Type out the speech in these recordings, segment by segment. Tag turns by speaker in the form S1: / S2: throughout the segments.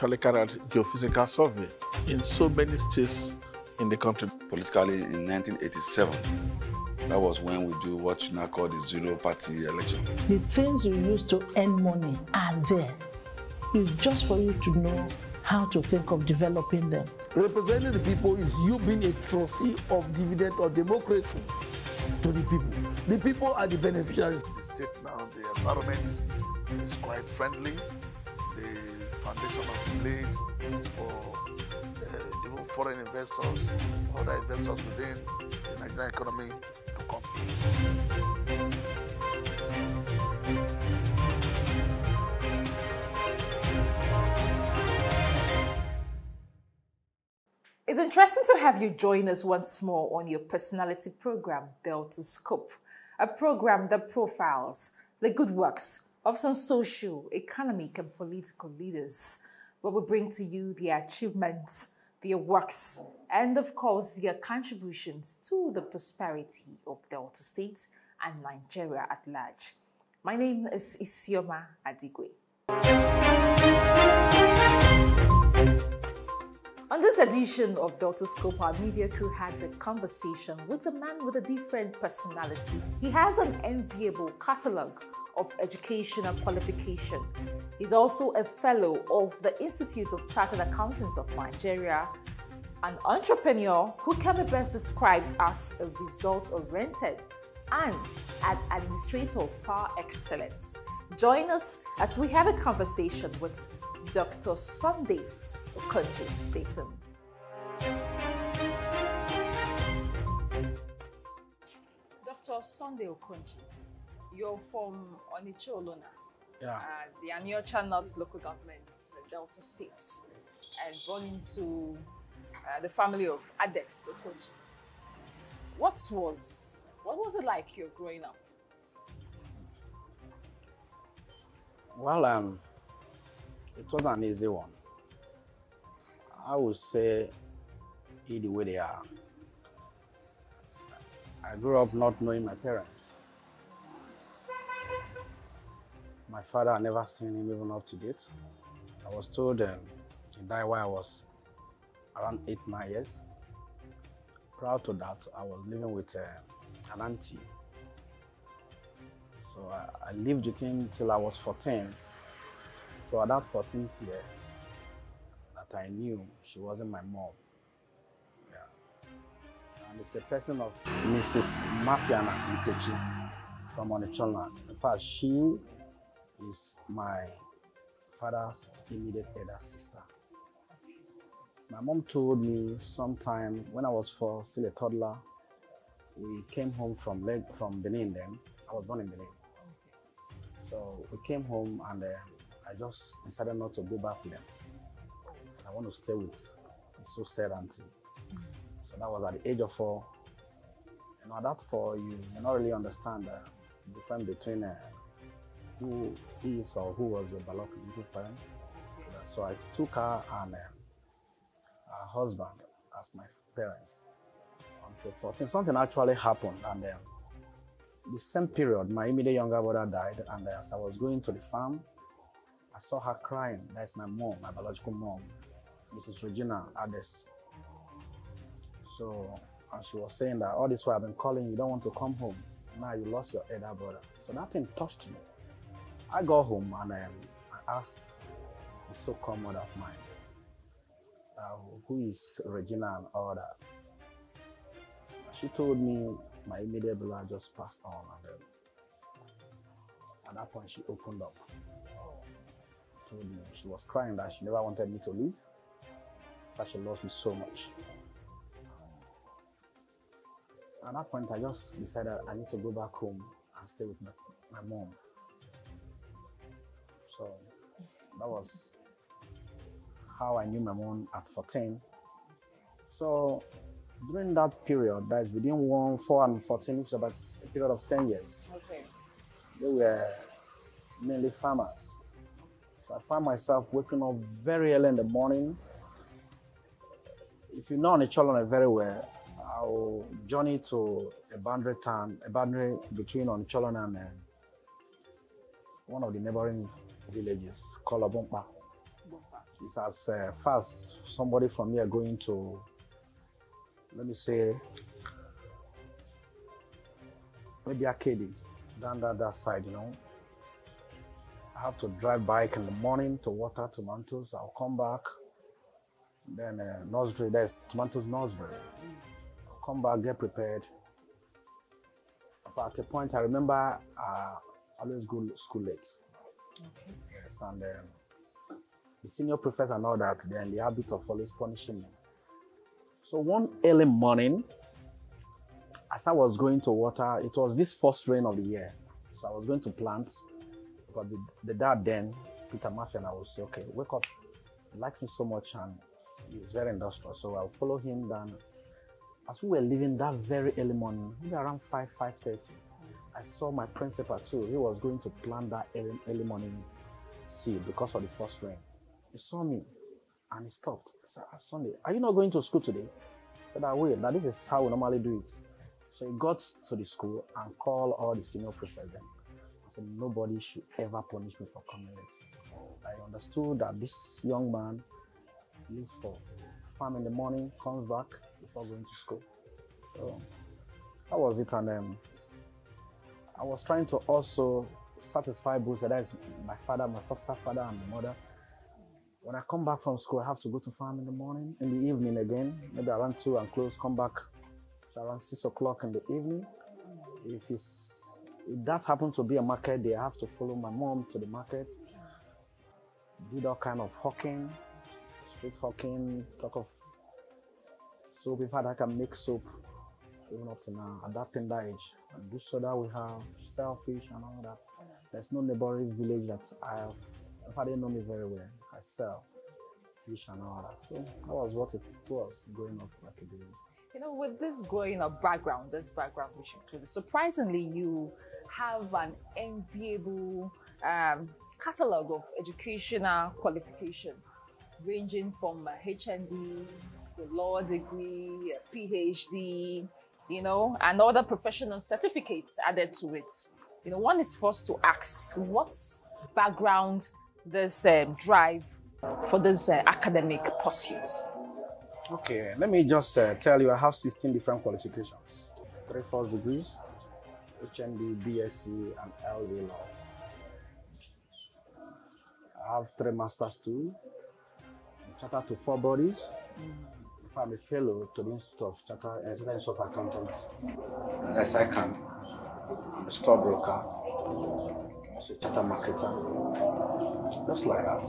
S1: actually carried out geophysical survey in so many states in the country.
S2: Politically, in 1987, that was when we do what you now call the zero-party election.
S3: The things you use to earn money are there. It's just for you to know how to think of developing them.
S4: Representing the people is you being a trophy of dividend of democracy to the people. The people are the beneficiaries.
S1: The state now, the environment is quite friendly. The foundation is laid for even foreign investors, other investors within the Nigerian economy to come.
S5: It's interesting to have you join us once more on your personality program, Delta Scope, a program that profiles the good works of some social, economic, and political leaders, where we bring to you their achievements, their works, and of course, their contributions to the prosperity of Delta State and Nigeria at large. My name is Isioma Adigwe. On this edition of Delta Scope, our media crew had the conversation with a man with a different personality. He has an enviable catalogue of educational qualification. He's also a fellow of the Institute of Chartered Accountants of Nigeria, an entrepreneur who can be best described as a result-oriented and an administrator of par excellence. Join us as we have a conversation with Dr. Sunday Okonji. Stay tuned. Dr. Sunday Okonji, you're from Onitsha-Olona, the Aniocha North local government, Delta States, and born into the family of Adex Okonji. What was it like you're growing up?
S6: Well, it was an easy one. I would say it the way they are. I grew up not knowing my parents. My father, I never seen him even up to date. I was told he died while I was around 8-9 years. Prior to that, I was living with an auntie. So I lived with him till I was 14. So at that 14th year, that I knew she wasn't my mom. Yeah. And it's a person of Mrs. Mafiana Nkechi from Onitsha. In fact, she is my father's immediate elder sister. My mom told me sometime when I was 4, still a toddler, we came home from Benin then. I was born in Benin. So we came home and I just decided not to go back with them. I want to stay with the so sad auntie. So that was at the age of 4. And at that 4, you may not really understand the difference between who is or who was your biological parents. So I took her and her husband as my parents until 14. Something actually happened, and the same period, my immediate younger brother died, and as I was going to the farm, I saw her crying. That's my mom, my biological mom, Mrs. Regina Ades. So, and she was saying that all this while I've been calling, you don't want to come home. Now you lost your elder brother. So that thing touched me. I got home and I asked the so-called mother of mine, who is Regina and all that. She told me my immediate brother just passed on, and at that point she opened up. Told me she was crying that she never wanted me to leave, that she loves me so much. At that point I just decided I need to go back home and stay with my mom. So that was how I knew my mom at 14. So during that period, that is within 4 and 14, which is about a period of 10 years,
S5: Okay.
S6: they were mainly farmers. So I found myself waking up very early in the morning. If you know Onitsha very well, I'll journey to a boundary town, a boundary between Onitsha and one of the neighboring villages called Obompa. It's as far as somebody from here going to, let me say, maybe Arcady, down that side, you know. I have to drive bike in the morning to water tomatoes. I'll come back. Then nursery, there's tomatoes nursery. I'll come back, get prepared. But at a point, I remember I always go to school late.
S5: Okay.
S6: Yes, and the senior professor and all that, they're in the habit of always punishing me. So one early morning, as I was going to water, it was this first rain of the year. So I was going to plant, but the dad then, Peter Mafia, and I would say, okay, wake up. He likes me so much and he's very industrial. So I'll follow him down. As we were leaving that very early morning, maybe around 5:30, I saw my principal too. He was going to plant that early morning seed because of the first rain. He saw me and he stopped. I said, Sunday, are you not going to school today? I said, I will. Now this is how we normally do it. So he got to the school and called all the senior prefects. I said, nobody should ever punish me for coming late. I understood that this young man leaves for farm in the morning, comes back before going to school. So that was it. And I was trying to also satisfy both. That is my father, my foster father, and my mother. When I come back from school, I have to go to farm in the morning, in the evening again, maybe around 2 and close, come back around 6 o'clock in the evening. If that happens to be a market day, I have to follow my mom to the market, did all kind of hawking, street hawking, talk of soap. In fact, I can make soap even up to now, at that tender age. And do so that we have shellfish and all that. There's no neighboring village that I have. In fact, they know me very well. I sell fish and all that. So that was what it was growing up like a baby.
S5: You know, with this growing up background, which includes, surprisingly, you have an enviable catalog of educational qualification, ranging from HND, the law degree, PhD, you know, and other professional certificates added to it. You know, one is forced to ask, what background this drive for this academic pursuits?
S6: Okay, let me just tell you, I have 16 different qualifications. 3 first degrees, HND, BSc, and LD Law. I have 3 masters too. I'm chartered to 4 bodies. I'm a fellow to the Institute of Institute of Accountants. Yes, I can. I'm a stockbroker. I'm a chartered marketer. Just like that.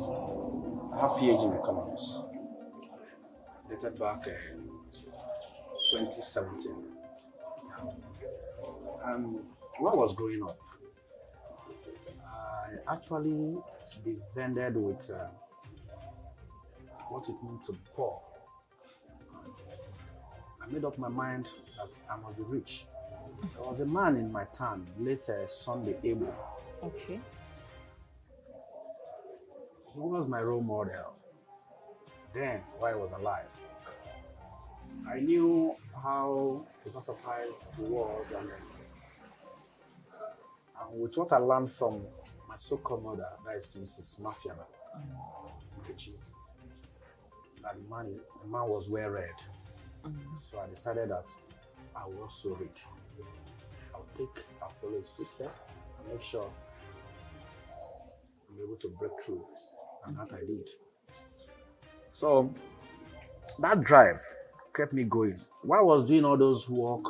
S6: I have PhD in economics. Dated back 2017. And when I was growing up, I actually defended with what it means to be poor. I made up my mind that I must be rich. There was a man in my town, later Sunday Abel.
S5: Okay.
S6: He was my role model then while I was alive. I knew how versatile he was, and with what I learned from my so-called mother, that is Mrs. Mafiana, that the man was well read. So I decided that I will also read. I'll follow his footsteps and make sure I'm able to break through, and that I did. So that drive kept me going. While I was doing all those work,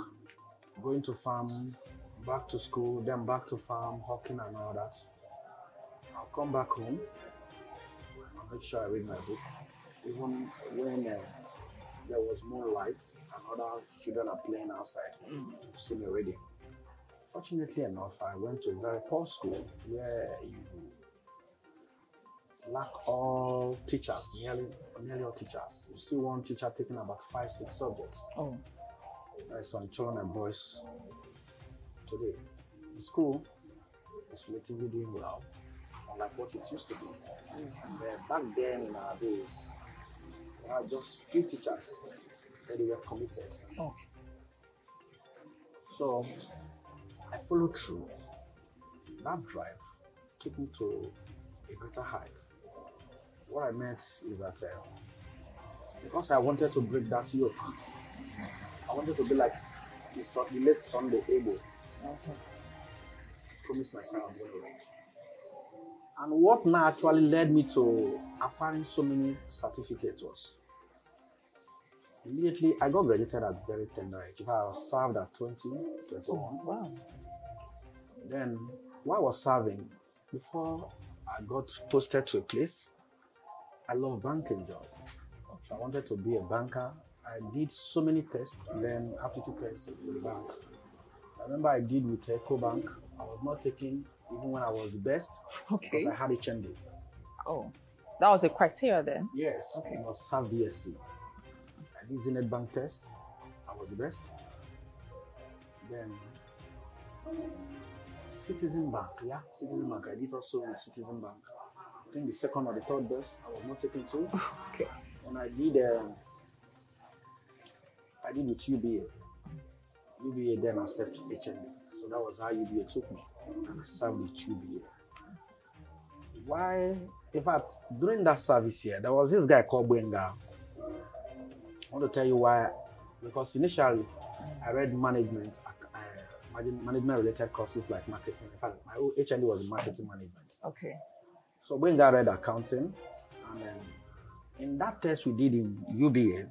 S6: going to farm, back to school, then back to farm, hawking and all that, I'll come back home and make sure I read my book. Even when there was moonlight and other children are playing outside, you see me reading. Fortunately enough, I went to a very poor school where you lack all teachers, nearly all teachers. You see one teacher taking about 5-6 subjects.
S5: Oh.
S6: That's on children and boys today. The school is relatively doing well, unlike what it used to be. Back then in our days, there were just few teachers that they were committed.
S5: Okay.
S6: So I followed through. That drive took me to a greater height. what I meant is that because I wanted to break that yoke, I wanted to be like the late Sunday Abel. Promise myself I'm going to write. And what now actually led me to acquiring so many certificates was immediately I got graduated at very tender age. I was served at 20, 21.
S5: Oh, wow.
S6: Then while I was serving, before I got posted to a place, I love banking job. So I wanted to be a banker. I did so many tests, then aptitude tests with banks. I remember I did with EcoBank. I was not taking even when I was the best
S5: Okay.
S6: because I had HND.
S5: Oh, that was a criteria then?
S6: Yes,
S5: Okay.
S6: I must have BSc. I did Zenith Bank test. I was the best. Then Citizen Bank, yeah, Citizen Bank. I did also with Citizen Bank. I think the second or the third best. I was not taking two.
S5: Okay.
S6: And I did with UBA. UBA then accepted HND. So that was how UBA took me. And I served with UBA. Why? In fact, during that service here, there was this guy called Benga. I want to tell you why. Because initially, I read management related courses like marketing. In fact, my HND was marketing management.
S5: Okay.
S6: So Benga read accounting. And then in that test we did in UBA,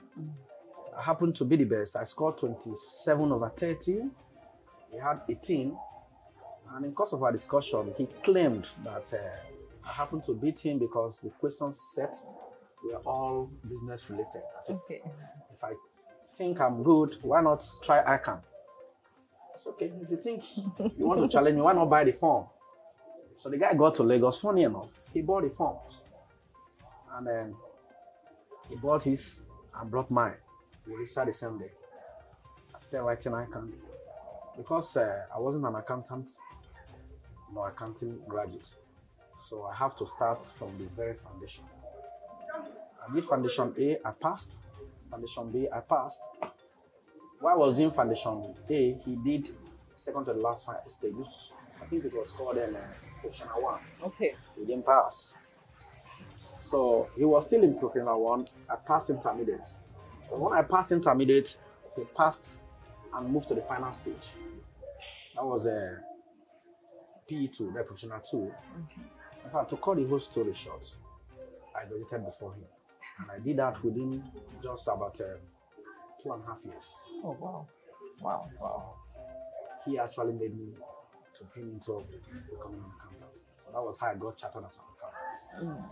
S6: I happened to be the best. I scored 27 over 30. He had 18. And in course of our discussion, he claimed that I happened to beat him because the questions set were all business related.
S5: Okay.
S6: If I think I'm good, why not try ICANN? It's okay. If you think you want to challenge me, why not buy the form? So the guy got to Lagos. Funny enough, he bought the forms. And then he bought his and brought mine. We registered the same day. After writing ICANN, because I wasn't an accountant, nor accounting graduate. So I have to start from the very foundation. I did Foundation A, I passed. Foundation B, I passed. While I was doing Foundation A, he did second to the last stage. I think it was called Professional 1.
S5: Okay.
S6: He didn't pass. So he was still in Professional 1. I passed intermediate. But when I passed intermediate, he passed and moved to the final stage. That was a PE2, the Professional 2.
S5: Okay.
S6: In fact, to cut the whole story short, I graduated before him. And I did that within just about 2.5 years.
S5: Oh, wow. Wow, wow.
S6: He actually made me to bring into becoming an accountant. So that was how I got chartered as an accountant.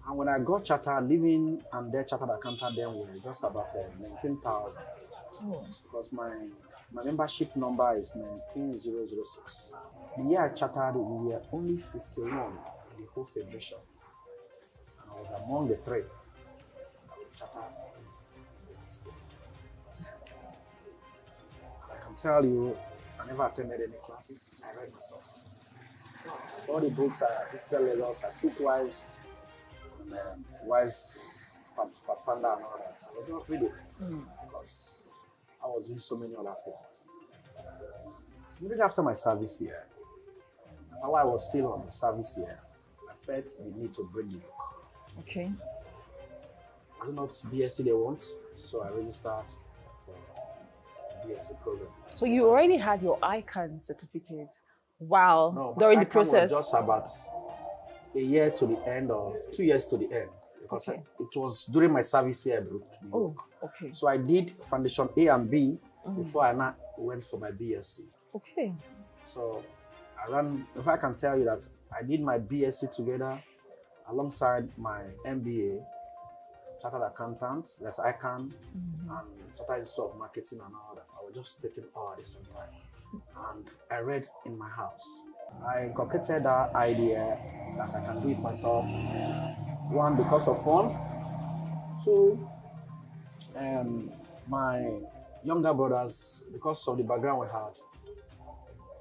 S6: And when I got chartered, living and their chartered accountant then were just about 19,000.
S5: Oh.
S6: Because my membership number is 19006. The year I chartered, we were only 51 in the whole federation. And I was among the 3 that were chartered in the state. I can tell you, I never attended any classes. I read myself. All the books I visited Lagos, I took Wise, and Wise Pathfinder and all that. I was not reading because I was doing so many other things. So immediately after my service year, while I was still on the service year, I felt the need to break the yoke.
S5: Okay.
S6: I did not BSc they want, so I registered for the BSc program.
S5: So you already had your ICANN certificate while
S6: during
S5: the process?
S6: Was just about a year to the end or 2 years to the end. Because
S5: Okay.
S6: it was during my service year.
S5: Oh, okay.
S6: So I did Foundation A and B before I now went for my BSc.
S5: Okay.
S6: So I ran, if I can tell you that I did my BSc together alongside my MBA, Chartered Accountant, that's ICANN, and Chartered Institute of Marketing and all that. I was just taking all at the same time. And I read in my house. I inculcated that idea that I can do it myself. One, because of fun. Two, my younger brothers, because of the background we had,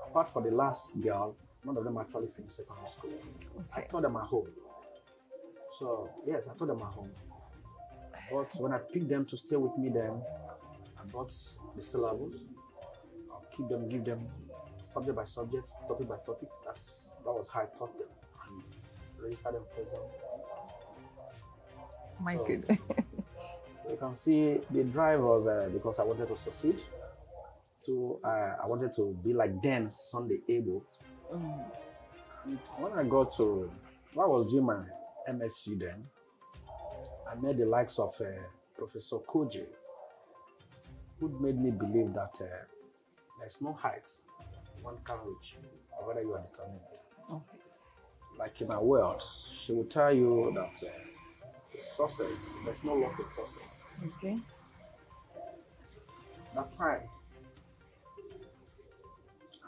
S6: apart from the last girl, none of them actually finished secondary school. I taught them at home. So, yes, I taught them at home. But when I picked them to stay with me then, I brought the syllables. I'll keep them, give them subject by subject, topic by topic. That was how I taught them. And registered them for exam.
S5: My
S6: So,
S5: goodness.
S6: You can see the drive was because I wanted to succeed. I wanted to be like then Sunday able. And when I was doing my MSc then, I met the likes of Professor Okonji, who made me believe that there's no height one can reach, whether you are determined.
S5: Okay.
S6: Like in our world, she will tell you that success, there's no luck in success.
S5: Okay.
S6: That time,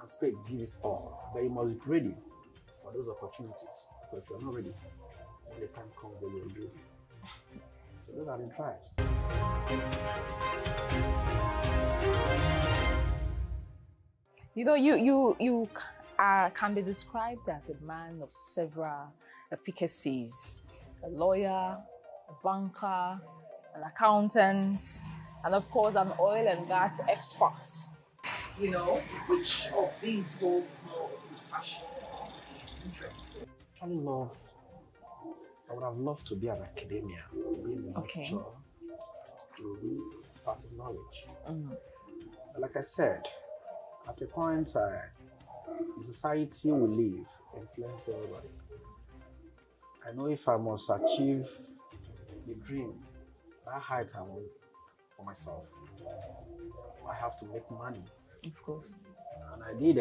S6: and spade gives all, but you must be ready for those opportunities. But if you're not ready, when the time comes, they will do. So those are the drives.
S5: You know, you can be described as a man of several efficacies: a lawyer, a banker, an accountant, and of course an oil and gas expert. You know, which of these holds more passion, interest?
S6: I would have loved to be an academia, being a
S5: Okay.
S6: lecturer, to part of knowledge. But like I said, at a point, the society we live influence everybody. I know if I must achieve the dream, that height I want for myself, I have to make money.
S5: Of course.
S6: And I did.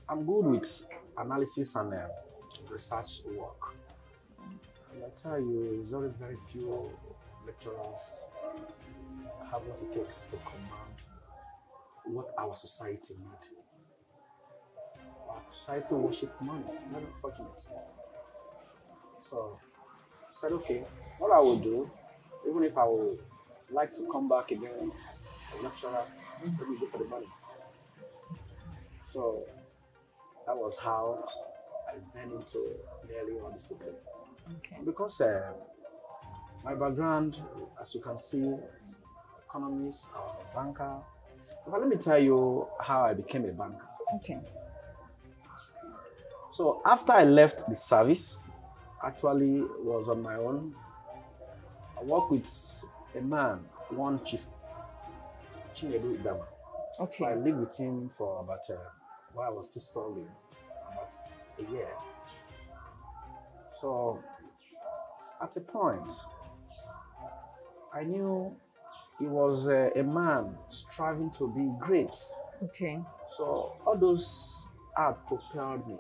S6: I'm good with analysis and research work. And I tell you, there's only very few lecturers have what it takes to command what our society needs. Our society worship money, not unfortunate. So I said, okay, what I will do, even if I would like to come back again as a lecturer, let me go for the money. So that was how I went into nearly all discipline.
S5: Okay.
S6: Because my background, as you can see, economist, I was a banker. But let me tell you how I became a banker.
S5: Okay.
S6: So after I left the service, actually was on my own. I worked with a man, one chief, Chinedu Idama.
S5: Okay.
S6: So I lived with him for about, while I was still studying, about a year. So at a point, I knew he was a man striving to be great.
S5: Okay.
S6: So all those had propelled me.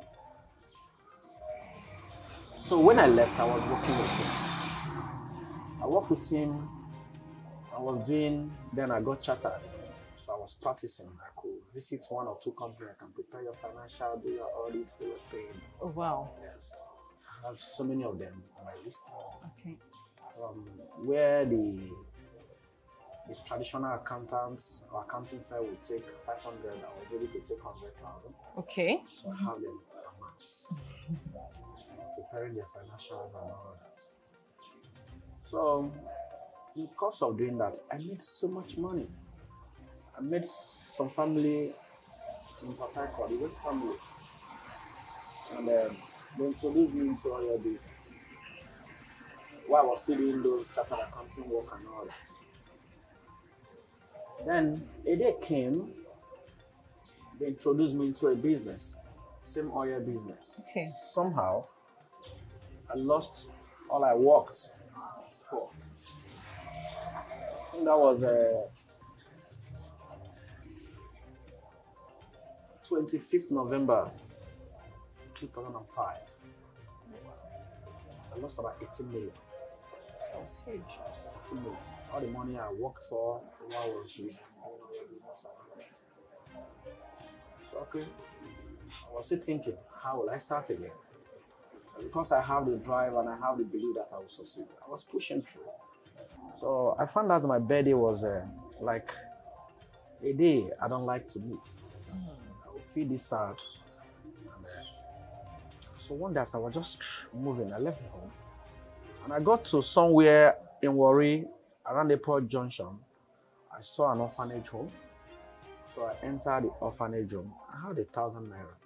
S6: So when I left, I was working with him. I worked with him. Then I got chartered. So I was practicing. I could visit one or two companies. I can prepare your financial, do your audits, they were paying.
S5: Oh, wow.
S6: Yes. I have so many of them on my list.
S5: Okay.
S6: Where the traditional accountants or accounting firm would take 500, I was able to take 100,000.
S5: Okay.
S6: So I have them amounts. Preparing their financials and all that. So, in the course of doing that, I made so much money. I met some family in Port Harcourt, the West family, and they introduced me into all your business. While I was still doing those chartered accounting work and all that. Then a day came, they introduced me into a business, same oil business.
S5: Okay.
S6: Somehow, I lost all I worked for. I think that was 25th November 2005. I lost about 18 million.
S5: That was huge.
S6: 18 million. All the money I worked for while I was with business. So, okay, I was still thinking, how will I start again? Because I have the drive and I have the belief that I will succeed, I was pushing through. So I found out my birthday was like a day I don't like to meet. I will feel this sad. So one day as I was just moving, I left home and I got to somewhere in Warri around the Port Junction. I saw an orphanage home. So I entered the orphanage home. I had 1,000 naira.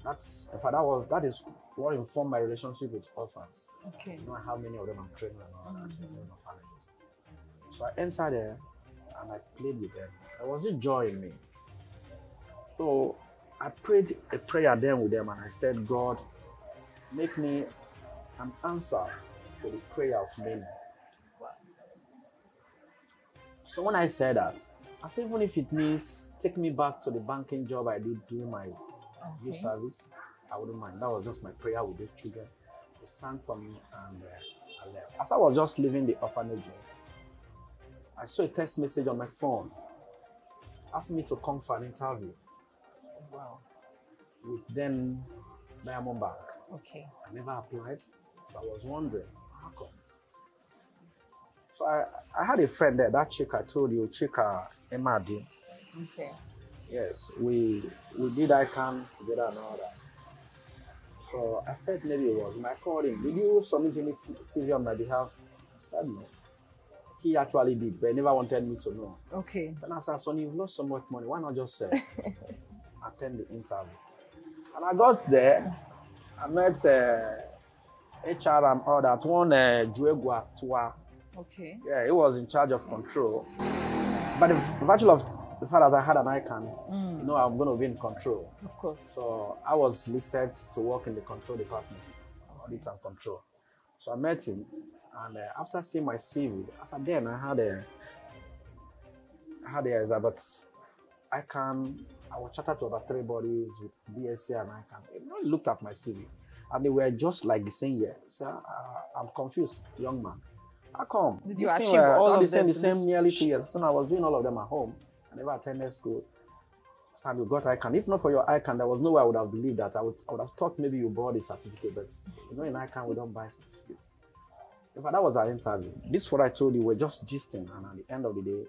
S6: In fact, that is what informed my relationship with orphans.
S5: Okay.
S6: You know how many of them I'm training and all that. So I entered there and I played with them. There was a joy in me. So I prayed a prayer then with them and I said, God, make me an answer to the prayer of many. So when I said that, I said, even if it means take me back to the banking job I did during my youth service, I wouldn't mind. That was just my prayer with those children. They sang for me and I left. As I was just leaving the orphanage, I saw a text message on my phone asking me to come for an interview.
S5: Wow.
S6: With then Diamond Bank.
S5: Okay.
S6: I never applied, so I was wondering, how come? So I had a friend there, that chick I told you, Chika Emadi.
S5: Okay.
S6: Yes, we did ICANN together and all that. So I felt maybe it was him. I called him. Did you submit any CV on my behalf? I said no. He actually did, but he never wanted me to know.
S5: Okay.
S6: Then I said, son, you've lost so much money. Why not just attend the interview? And I got there. I met HR and all that. One Juegua Tua.
S5: Okay.
S6: Yeah, he was in charge of control. But the virtue of the fact that I had an ICANN, you know, I'm going to be in control.
S5: Of course.
S6: So I was listed to work in the control department, audit and control. So I met him, and after seeing my CV, I said, then I had but I was chatted to about 3 bodies with BSc and ICANN. They looked at my CV, and they were just like the same year. So I'm confused, young man. How come?
S5: Did you achieve all of
S6: the same
S5: this?
S6: nearly 2 years. So I was doing all of them at home. I never attended school. So you got ICANN. If not for your ICANN, there was no way I would have believed that. I would have thought maybe you bought a certificate, but you know, in ICANN, we don't buy certificates. In fact, that was our interview. This is what I told you. We're just gisting, and at the end of the day,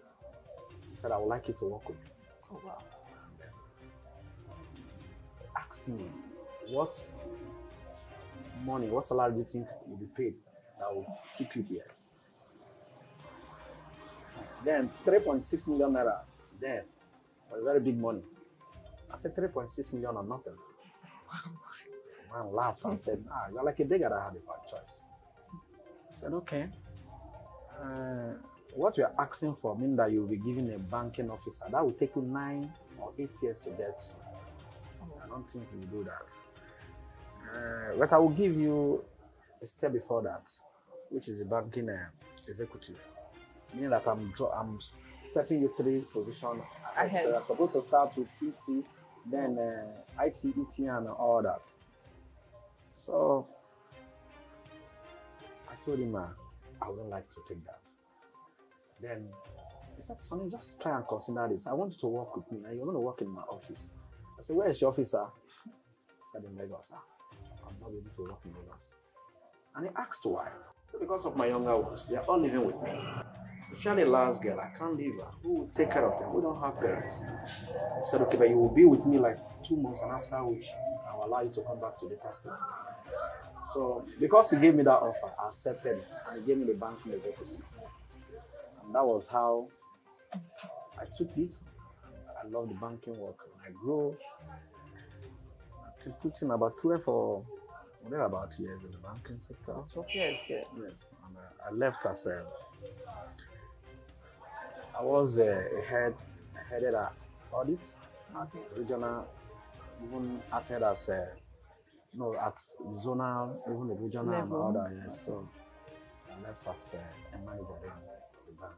S6: he said, I would like you to work with me.
S5: Oh, wow.
S6: Asked me, what money, what salary do you think you'll be paid that will keep you here? Then 3.6 million naira there was very big money. I said 3.6 million or nothing. Man laughed and said, you're like a beggar that had a bad choice. I said, okay. What you're asking for means that you'll be given a banking officer. That will take you 9 or 8 years to get. I don't think you'll do that. But I will give you a step before that, which is the banking executive. Meaning that I'm stepping you 3 positions ahead. I'm supposed to start with ET, then IT, ET, and all that. So I told him I wouldn't like to take that. Then he said, Sonny, just try and consider this. I want you to work with me, and you're going to work in my office. I said, where is your office, sir? He said, in Lagos, sir. I'm not able to work in Lagos. And he asked why. So because of my younger ones, they are all living with me. If you're the last girl, I can't leave her. Who will take care of them? We don't have parents. He said, okay, but you will be with me like 2 months, and after which I will allow you to come back to the state. So because he gave me that offer, I accepted it, and he gave me the banking executive. And that was how I took it. I love the banking work. I grew. I put in about 12 or about years in the banking sector.
S5: 12 years, yeah.
S6: Yes. And I left as I was I headed audit at regional, even acted as at zonal, even the regional and all that. Yes. So I left as a manager in the bank.